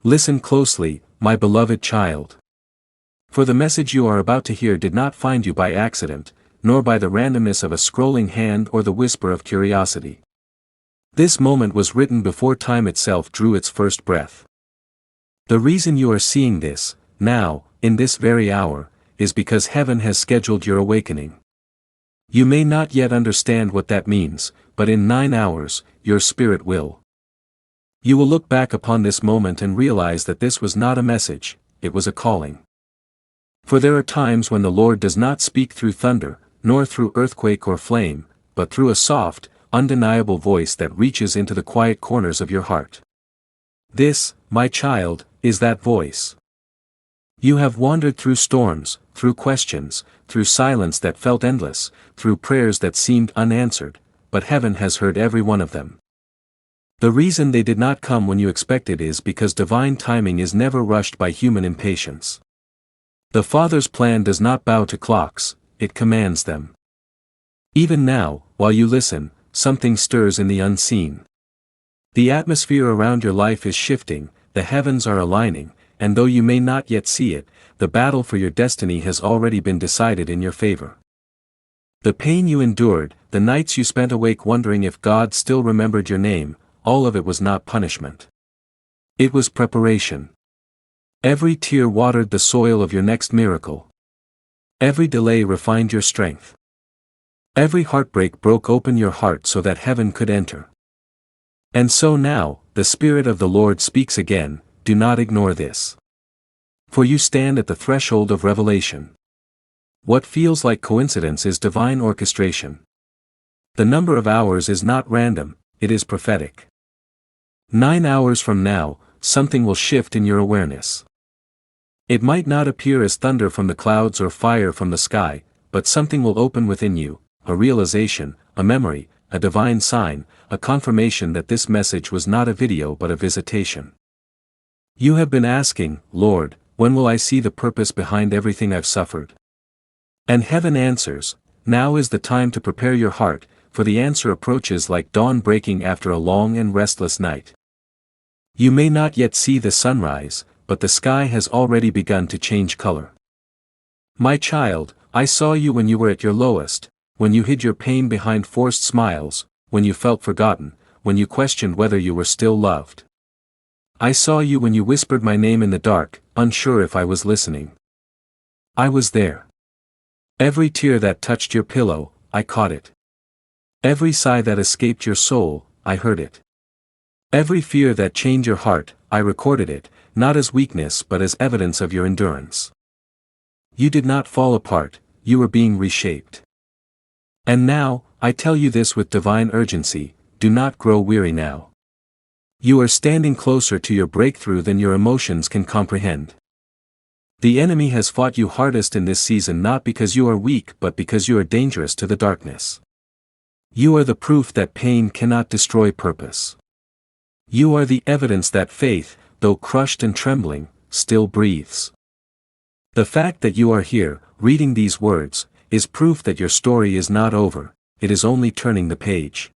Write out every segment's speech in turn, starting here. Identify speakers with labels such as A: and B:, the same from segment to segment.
A: Listen closely, my beloved child. For the message you are about to hear did not find you by accident, nor by the randomness of a scrolling hand or the whisper of curiosity. This moment was written before time itself drew its first breath. The reason you are seeing this, now, in this very hour, is because heaven has scheduled your awakening. You may not yet understand what that means, but in 9 hours, your spirit will. You will look back upon this moment and realize that this was not a message, it was a calling. For there are times when the Lord does not speak through thunder, nor through earthquake or flame, but through a soft, undeniable voice that reaches into the quiet corners of your heart. This, my child, is that voice. You have wandered through storms, through questions, through silence that felt endless, through prayers that seemed unanswered, but heaven has heard every one of them. The reason they did not come when you expected is because divine timing is never rushed by human impatience. The Father's plan does not bow to clocks, it commands them. Even now, while you listen, something stirs in the unseen. The atmosphere around your life is shifting, the heavens are aligning, and though you may not yet see it, the battle for your destiny has already been decided in your favor. The pain you endured, the nights you spent awake wondering if God still remembered your name, all of it was not punishment. It was preparation. Every tear watered the soil of your next miracle. Every delay refined your strength. Every heartbreak broke open your heart so that heaven could enter. And so now, the Spirit of the Lord speaks again, do not ignore this. For you stand at the threshold of revelation. What feels like coincidence is divine orchestration. The number of hours is not random, it is prophetic. 9 hours from now, something will shift in your awareness. It might not appear as thunder from the clouds or fire from the sky, but something will open within you, a realization, a memory, a divine sign, a confirmation that this message was not a video but a visitation. You have been asking, Lord, when will I see the purpose behind everything I've suffered? And heaven answers, now is the time to prepare your heart, for the answer approaches like dawn breaking after a long and restless night. You may not yet see the sunrise, but the sky has already begun to change color. My child, I saw you when you were at your lowest, when you hid your pain behind forced smiles, when you felt forgotten, when you questioned whether you were still loved. I saw you when you whispered my name in the dark, unsure if I was listening. I was there. Every tear that touched your pillow, I caught it. Every sigh that escaped your soul, I heard it. Every fear that chained your heart, I recorded it, not as weakness but as evidence of your endurance. You did not fall apart, you were being reshaped. And now, I tell you this with divine urgency, do not grow weary now. You are standing closer to your breakthrough than your emotions can comprehend. The enemy has fought you hardest in this season not because you are weak but because you are dangerous to the darkness. You are the proof that pain cannot destroy purpose. You are the evidence that faith, though crushed and trembling, still breathes. The fact that you are here, reading these words, is proof that your story is not over, it is only turning the page.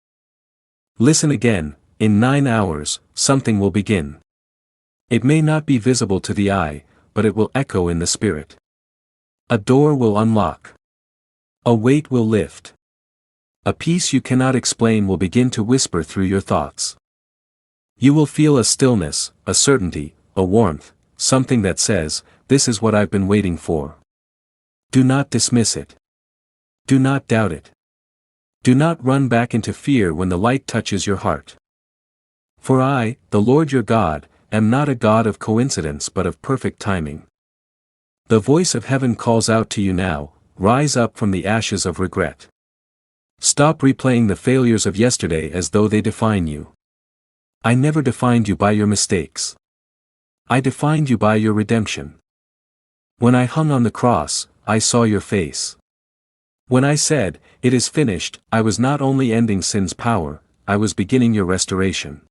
A: Listen again, in 9 hours, something will begin. It may not be visible to the eye, but it will echo in the spirit. A door will unlock. A weight will lift. A peace you cannot explain will begin to whisper through your thoughts. You will feel a stillness, a certainty, a warmth, something that says, this is what I've been waiting for. Do not dismiss it. Do not doubt it. Do not run back into fear when the light touches your heart. For I, the Lord your God, am not a God of coincidence but of perfect timing. The voice of heaven calls out to you now, rise up from the ashes of regret. Stop replaying the failures of yesterday as though they define you. I never defined you by your mistakes. I defined you by your redemption. When I hung on the cross, I saw your face. When I said, it is finished, I was not only ending sin's power, I was beginning your restoration.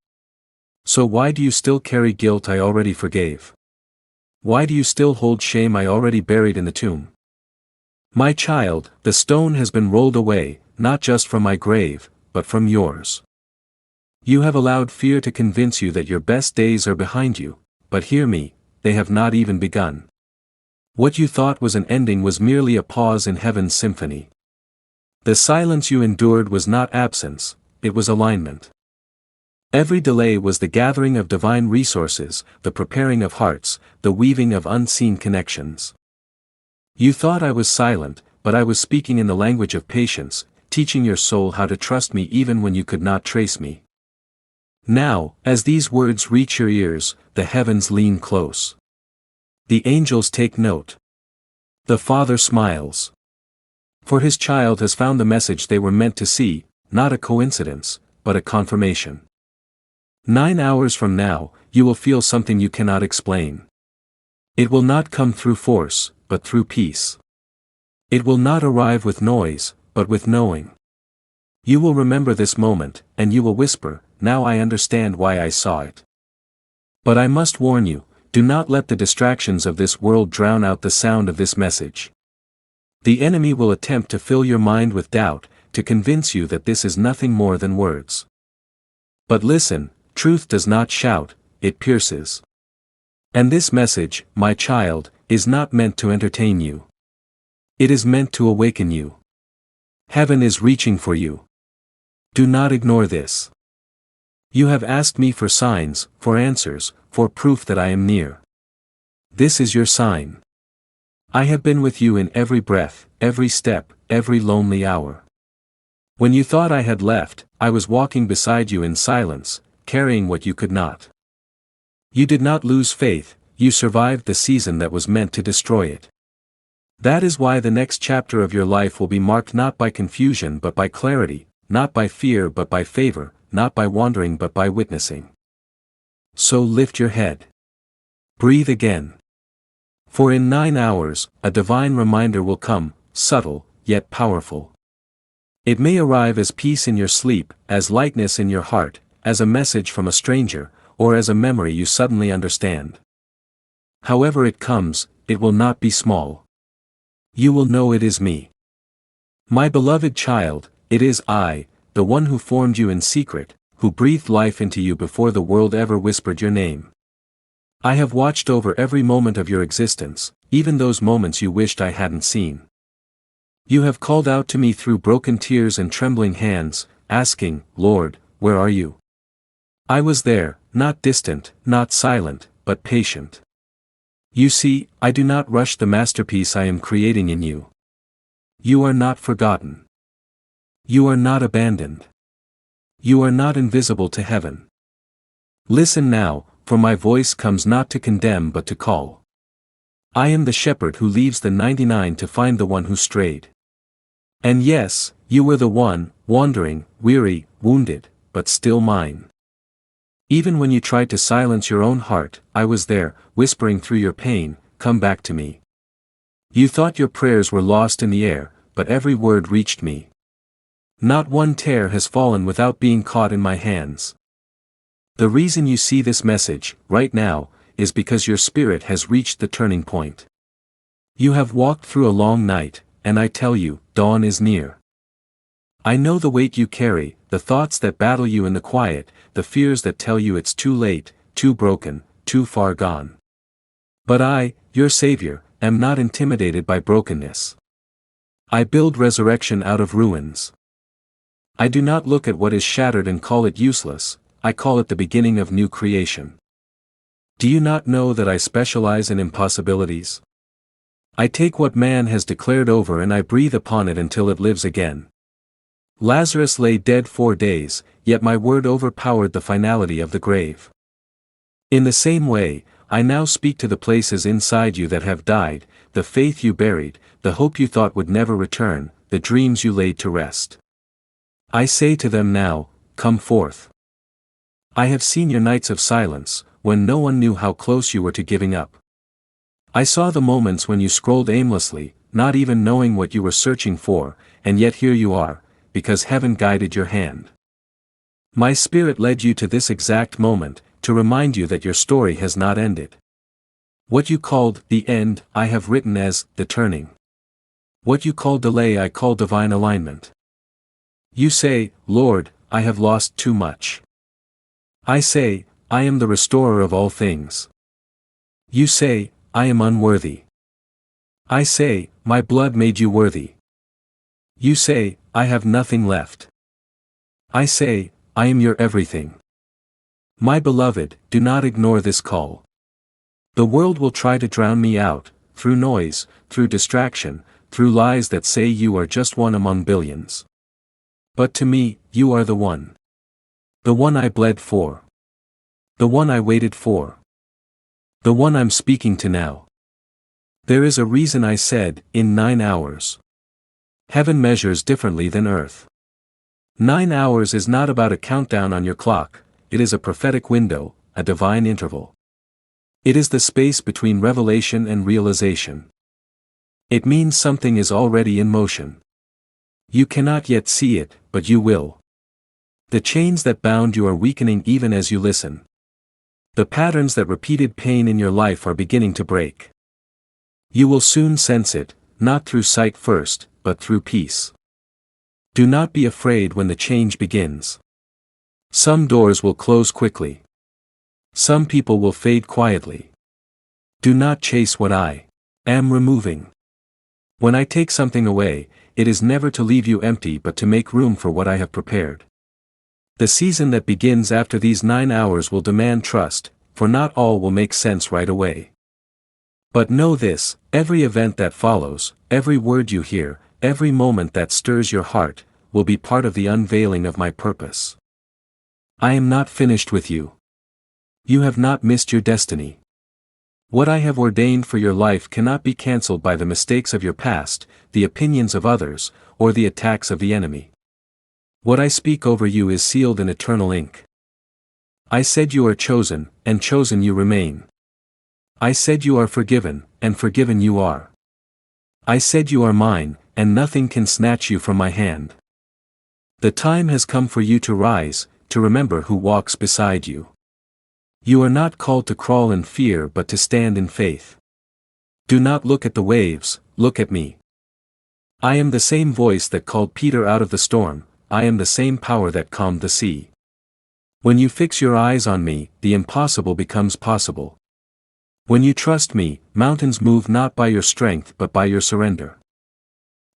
A: So why do you still carry guilt I already forgave? Why do you still hold shame I already buried in the tomb? My child, the stone has been rolled away, not just from my grave, but from yours. You have allowed fear to convince you that your best days are behind you, but hear me, they have not even begun. What you thought was an ending was merely a pause in heaven's symphony. The silence you endured was not absence, it was alignment. Every delay was the gathering of divine resources, the preparing of hearts, the weaving of unseen connections. You thought I was silent, but I was speaking in the language of patience, teaching your soul how to trust me even when you could not trace me. Now, as these words reach your ears, the heavens lean close. The angels take note. The Father smiles. For his child has found the message they were meant to see, not a coincidence, but a confirmation. 9 hours from now, you will feel something you cannot explain. It will not come through force, but through peace. It will not arrive with noise, but with knowing. You will remember this moment, and you will whisper, "Now I understand why I saw it." But I must warn you, do not let the distractions of this world drown out the sound of this message. The enemy will attempt to fill your mind with doubt, to convince you that this is nothing more than words. But listen, truth does not shout, it pierces. And this message, my child, is not meant to entertain you. It is meant to awaken you. Heaven is reaching for you. Do not ignore this. You have asked me for signs, for answers, for proof that I am near. This is your sign. I have been with you in every breath, every step, every lonely hour. When you thought I had left, I was walking beside you in silence, carrying what you could not. You did not lose faith, you survived the season that was meant to destroy it. That is why the next chapter of your life will be marked not by confusion but by clarity, not by fear but by favor, not by wandering but by witnessing. So lift your head. Breathe again. For in 9 hours, a divine reminder will come, subtle, yet powerful. It may arrive as peace in your sleep, as lightness in your heart, as a message from a stranger, or as a memory you suddenly understand. However it comes, it will not be small. You will know it is me. My beloved child, it is I, the one who formed you in secret, who breathed life into you before the world ever whispered your name. I have watched over every moment of your existence, even those moments you wished I hadn't seen. You have called out to me through broken tears and trembling hands, asking, "Lord, where are you?" I was there, not distant, not silent, but patient. You see, I do not rush the masterpiece I am creating in you. You are not forgotten. You are not abandoned. You are not invisible to heaven. Listen now, for my voice comes not to condemn but to call. I am the shepherd who leaves the 99 to find the one who strayed. And yes, you were the one, wandering, weary, wounded, but still mine. Even when you tried to silence your own heart, I was there, whispering through your pain, "Come back to me." You thought your prayers were lost in the air, but every word reached me. Not one tear has fallen without being caught in my hands. The reason you see this message, right now, is because your spirit has reached the turning point. You have walked through a long night, and I tell you, dawn is near. I know the weight you carry, the thoughts that battle you in the quiet, the fears that tell you it's too late, too broken, too far gone. But I, your Savior, am not intimidated by brokenness. I build resurrection out of ruins. I do not look at what is shattered and call it useless, I call it the beginning of new creation. Do you not know that I specialize in impossibilities? I take what man has declared over and I breathe upon it until it lives again. Lazarus lay dead 4 days, yet my word overpowered the finality of the grave. In the same way, I now speak to the places inside you that have died, the faith you buried, the hope you thought would never return, the dreams you laid to rest. I say to them now, come forth. I have seen your nights of silence, when no one knew how close you were to giving up. I saw the moments when you scrolled aimlessly, not even knowing what you were searching for, and yet here you are, because heaven guided your hand. My spirit led you to this exact moment, to remind you that your story has not ended. What you called the end, I have written as the turning. What you call delay, I call divine alignment. You say, Lord, I have lost too much. I say, I am the restorer of all things. You say, I am unworthy. I say, my blood made you worthy. You say, I have nothing left. I say, I am your everything. My beloved, do not ignore this call. The world will try to drown me out, through noise, through distraction, through lies that say you are just one among billions. But to me, you are the one. The one I bled for. The one I waited for. The one I'm speaking to now. There is a reason I said, in 9 hours. Heaven measures differently than earth. 9 hours is not about a countdown on your clock, it is a prophetic window, a divine interval. It is the space between revelation and realization. It means something is already in motion. You cannot yet see it, but you will. The chains that bound you are weakening even as you listen. The patterns that repeated pain in your life are beginning to break. You will soon sense it, not through sight first, but through peace. Do not be afraid when the change begins. Some doors will close quickly. Some people will fade quietly. Do not chase what I am removing. When I take something away, it is never to leave you empty but to make room for what I have prepared. The season that begins after these 9 hours will demand trust, for not all will make sense right away. But know this, every event that follows, every word you hear, every moment that stirs your heart, will be part of the unveiling of my purpose. I am not finished with you. You have not missed your destiny. What I have ordained for your life cannot be cancelled by the mistakes of your past, the opinions of others, or the attacks of the enemy. What I speak over you is sealed in eternal ink. I said you are chosen, and chosen you remain. I said you are forgiven, and forgiven you are. I said you are mine, and nothing can snatch you from my hand. The time has come for you to rise, to remember who walks beside you. You are not called to crawl in fear but to stand in faith. Do not look at the waves, look at me. I am the same voice that called Peter out of the storm, I am the same power that calmed the sea. When you fix your eyes on me, the impossible becomes possible. When you trust me, mountains move not by your strength but by your surrender.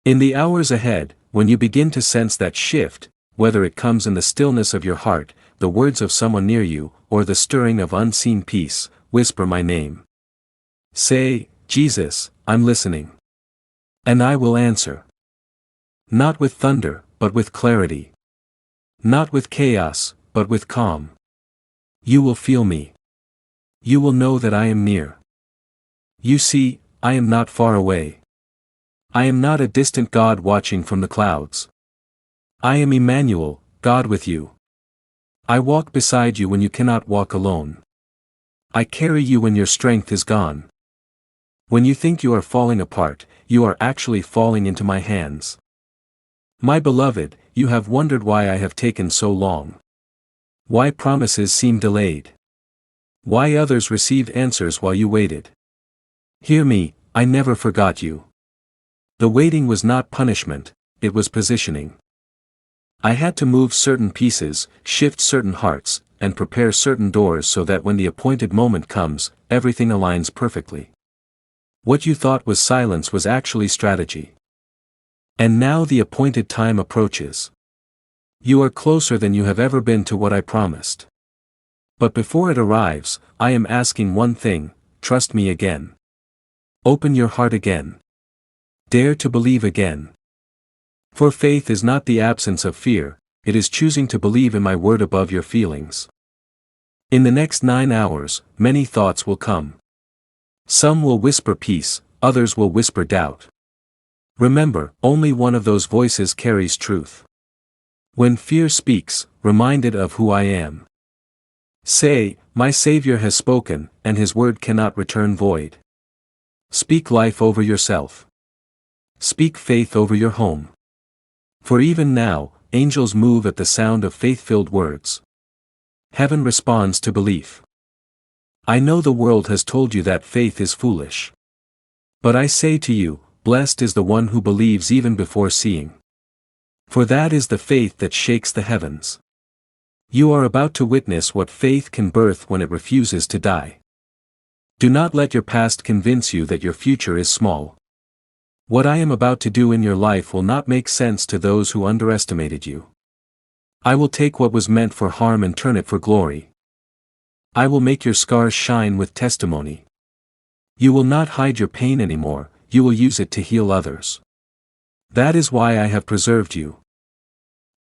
A: In the hours ahead, when you begin to sense that shift, whether it comes in the stillness of your heart, the words of someone near you, or the stirring of unseen peace, whisper my name. Say, Jesus, I'm listening. And I will answer. Not with thunder, but with clarity. Not with chaos, but with calm. You will feel me. You will know that I am near. You see, I am not far away. I am not a distant God watching from the clouds. I am Emmanuel, God with you. I walk beside you when you cannot walk alone. I carry you when your strength is gone. When you think you are falling apart, you are actually falling into my hands. My beloved, you have wondered why I have taken so long. Why promises seem delayed. Why others received answers while you waited. Hear me, I never forgot you. The waiting was not punishment, it was positioning. I had to move certain pieces, shift certain hearts, and prepare certain doors so that when the appointed moment comes, everything aligns perfectly. What you thought was silence was actually strategy. And now the appointed time approaches. You are closer than you have ever been to what I promised. But before it arrives, I am asking one thing, trust me again. Open your heart again. Dare to believe again. For faith is not the absence of fear, it is choosing to believe in my word above your feelings. In the next 9 hours, many thoughts will come. Some will whisper peace, others will whisper doubt. Remember, only one of those voices carries truth. When fear speaks, remind it of who I am. Say, my Savior has spoken, and his word cannot return void. Speak life over yourself. Speak faith over your home. For even now, angels move at the sound of faith-filled words. Heaven responds to belief. I know the world has told you that faith is foolish. But I say to you, blessed is the one who believes even before seeing. For that is the faith that shakes the heavens. You are about to witness what faith can birth when it refuses to die. Do not let your past convince you that your future is small. What I am about to do in your life will not make sense to those who underestimated you. I will take what was meant for harm and turn it for glory. I will make your scars shine with testimony. You will not hide your pain anymore, you will use it to heal others. That is why I have preserved you.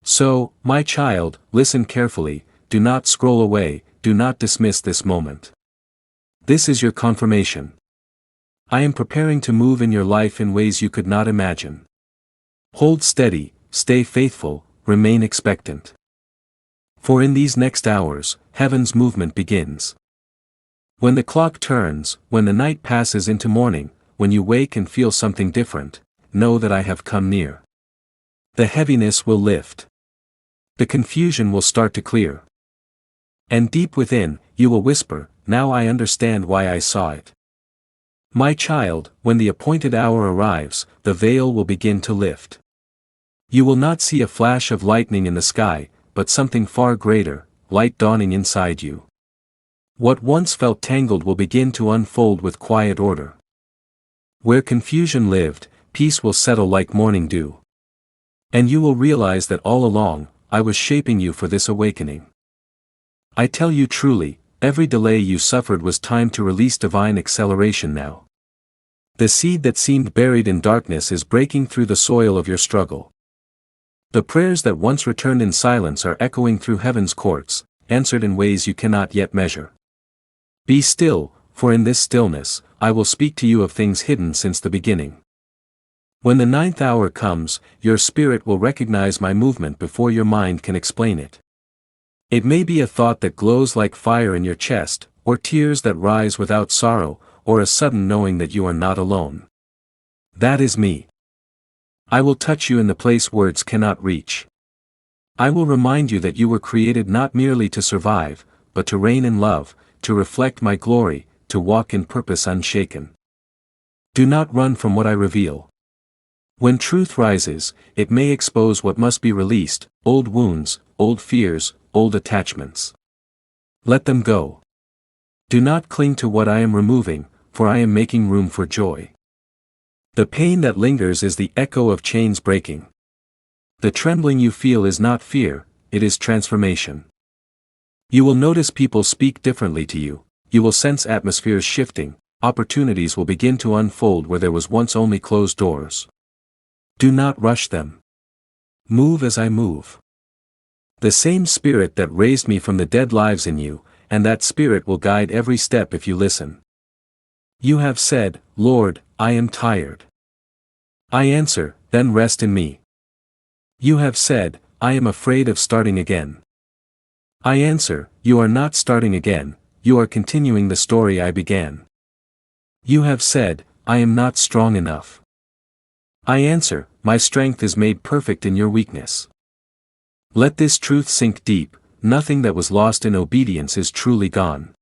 A: So, my child, listen carefully, do not scroll away, do not dismiss this moment. This is your confirmation. I am preparing to move in your life in ways you could not imagine. Hold steady, stay faithful, remain expectant. For in these next hours, heaven's movement begins. When the clock turns, when the night passes into morning, when you wake and feel something different, know that I have come near. The heaviness will lift. The confusion will start to clear. And deep within, you will whisper, now I understand why I saw it. My child, when the appointed hour arrives, the veil will begin to lift. You will not see a flash of lightning in the sky, but something far greater, light dawning inside you. What once felt tangled will begin to unfold with quiet order. Where confusion lived, peace will settle like morning dew. And you will realize that all along, I was shaping you for this awakening. I tell you truly, every delay you suffered was time to release divine acceleration now. The seed that seemed buried in darkness is breaking through the soil of your struggle. The prayers that once returned in silence are echoing through heaven's courts, answered in ways you cannot yet measure. Be still, for in this stillness, I will speak to you of things hidden since the beginning. When the 9th hour comes, your spirit will recognize my movement before your mind can explain it. It may be a thought that glows like fire in your chest, or tears that rise without sorrow, or a sudden knowing that you are not alone. That is me. I will touch you in the place words cannot reach. I will remind you that you were created not merely to survive, but to reign in love, to reflect my glory, to walk in purpose unshaken. Do not run from what I reveal. When truth rises, it may expose what must be released, old wounds, old fears, old attachments. Let them go. Do not cling to what I am removing, for I am making room for joy. The pain that lingers is the echo of chains breaking. The trembling you feel is not fear, it is transformation. You will notice people speak differently to you, you will sense atmospheres shifting, opportunities will begin to unfold where there was once only closed doors. Do not rush them. Move as I move. The same spirit that raised me from the dead lives in you, and that spirit will guide every step if you listen. You have said, Lord, I am tired. I answer, then rest in me. You have said, I am afraid of starting again. I answer, you are not starting again, you are continuing the story I began. You have said, I am not strong enough. I answer, my strength is made perfect in your weakness. Let this truth sink deep, nothing that was lost in obedience is truly gone.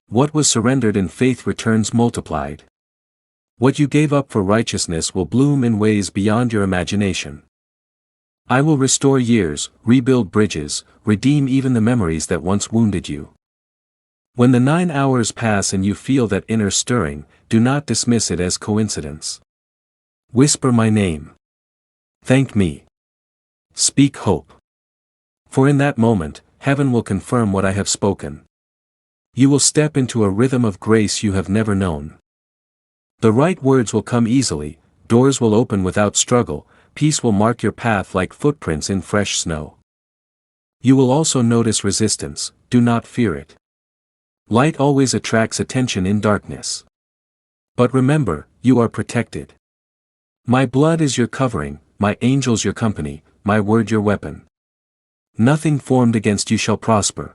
A: What was surrendered in faith returns multiplied. What you gave up for righteousness will bloom in ways beyond your imagination. I will restore years, rebuild bridges, redeem even the memories that once wounded you. When the 9 hours pass and you feel that inner stirring, do not dismiss it as coincidence. Whisper my name. Thank me. Speak hope. For in that moment, heaven will confirm what I have spoken. You will step into a rhythm of grace you have never known. The right words will come easily, doors will open without struggle, peace will mark your path like footprints in fresh snow. You will also notice resistance, do not fear it. Light always attracts attention in darkness. But remember, you are protected. My blood is your covering, my angels your company, my word your weapon. Nothing formed against you shall prosper.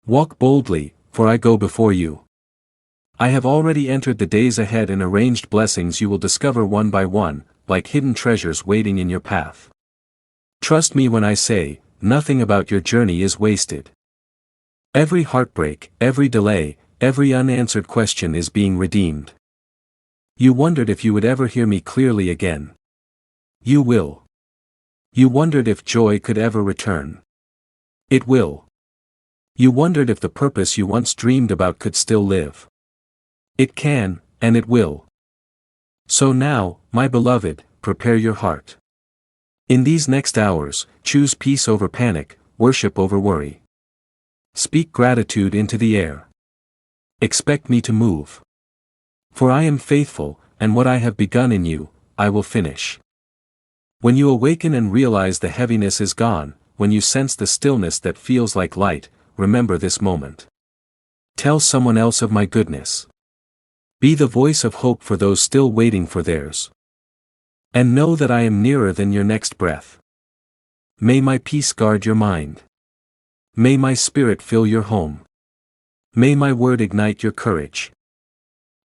A: Walk boldly, for I go before you. I have already entered the days ahead and arranged blessings you will discover one by one, like hidden treasures waiting in your path. Trust me when I say, nothing about your journey is wasted. Every heartbreak, every delay, every unanswered question is being redeemed. You wondered if you would ever hear me clearly again. You will. You wondered if joy could ever return. It will. You wondered if the purpose you once dreamed about could still live. It can, and it will. So now, my beloved, prepare your heart. In these next hours, choose peace over panic, worship over worry. Speak gratitude into the air. Expect me to move. For I am faithful, and what I have begun in you, I will finish. When you awaken and realize the heaviness is gone, when you sense the stillness that feels like light, remember this moment. Tell someone else of my goodness. Be the voice of hope for those still waiting for theirs. And know that I am nearer than your next breath. May my peace guard your mind. May my spirit fill your home. May my word ignite your courage.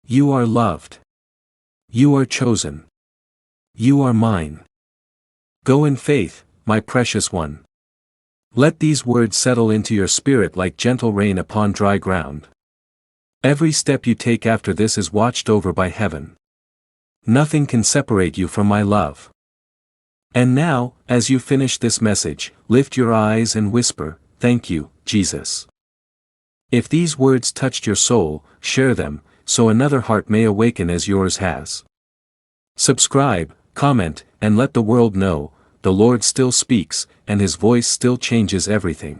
A: You are loved. You are chosen. You are mine. Go in faith, my precious one. Let these words settle into your spirit like gentle rain upon dry ground. Every step you take after this is watched over by heaven. Nothing can separate you from my love. And now, as you finish this message, lift your eyes and whisper, "Thank you, Jesus." If these words touched your soul, share them, so another heart may awaken as yours has. Subscribe, comment, and let the world know, the Lord still speaks, and His voice still changes everything.